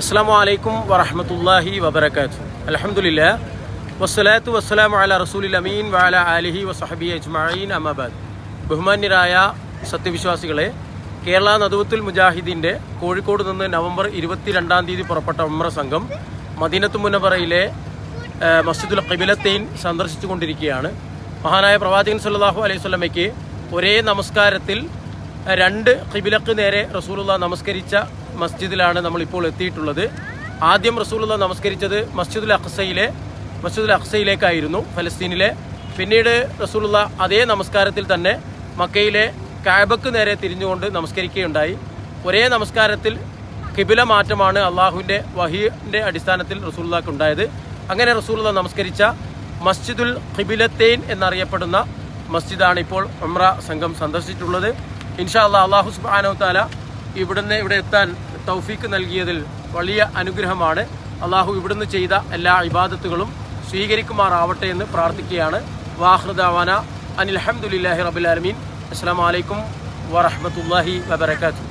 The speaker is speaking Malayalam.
അസ്സലാമു അലൈക്കും വറഹ്മത്തുള്ളാഹി വബറകാതുഹു. അൽഹംദുലില്ലാഹ് വസ്സലാത്തു വസ്സലാമു അലാ റസൂലിൽ അമീൻ വഅലാ ആലിഹി വസഹബിഹി അജ്മഈൻ അമ്മാ ബഅദ്. ബഹുമാന്യരായ സത്യവിശ്വാസികളെ, കേരള നദവത്തുൽ മുജാഹിദീൻ്റെ കോഴിക്കോട് നിന്ന് നവംബർ 22-ാം തീയതി പുറപ്പെട്ട ഉംറ സംഘം മദീനത്തു മുനവ്വറയിലെ മസ്ജിദുൽ ഖിബലത്തൈൻ സന്ദർശിച്ചുകൊണ്ടിരിക്കുകയാണ്. മഹാനായ പ്രവാചകൻ സല്ലല്ലാഹു അലൈഹി വസല്ലമയ്ക്ക് ഒരേ നമസ്കാരത്തിൽ രണ്ട് ഖിബിലക്ക് നേരെ റസൂലുള്ളാഹ് നമസ്കരിച്ച മസ്ജിദിലാണ് നമ്മളിപ്പോൾ എത്തിയിട്ടുള്ളത്. ആദ്യം റസൂലുള്ളാഹ് നമസ്കരിച്ചത് മസ്ജിദുൽ അഖ്സയിലേക്കായിരുന്നു, ഫലസ്തീനിലെ. പിന്നീട് റസൂലുള്ളാഹ് അതേ നമസ്കാരത്തിൽ തന്നെ മക്കയിലെ കഅബക്ക് നേരെ തിരിഞ്ഞുകൊണ്ട് നമസ്കരിക്കുകയുണ്ടായി. ഒരേ നമസ്കാരത്തിൽ ഖിബില മാറ്റമാണ് അള്ളാഹുവിൻ്റെ വഹിയുടെ അടിസ്ഥാനത്തിൽ റസൂലുള്ളാഹിക്ക് ഉണ്ടായത്. അങ്ങനെ റസൂലുള്ളാഹ് നമസ്കരിച്ച മസ്ജിദുൽ ഖിബലത്തൈൻ എന്നറിയപ്പെടുന്ന മസ്ജിദാണ് ഇപ്പോൾ ഉംറ സംഘം സന്ദർശിച്ചിട്ടുള്ളത്. ഇൻഷാ അല്ലാഹ് അല്ലാഹു സുബ്ഹാനഹു വ തആല ഇവിടെ എത്താൻ തൗഫീക്ക് നൽകിയതിൽ വലിയ അനുഗ്രഹമാണ്. അള്ളാഹു ഇവിടുന്ന് ചെയ്ത എല്ലാ ഇബാദത്തുകളും സ്വീകരിക്കുമാറാവട്ടെ എന്ന് പ്രാർത്ഥിക്കുകയാണ്. വാഖിറു ദഅവാന അനിൽ ഹംദുലില്ലാഹി റബ്ബിൽ ആലമീൻ. അസ്സലാമു അലൈക്കും വറഹ്മത്തുള്ളാഹി വബറകാതുഹു.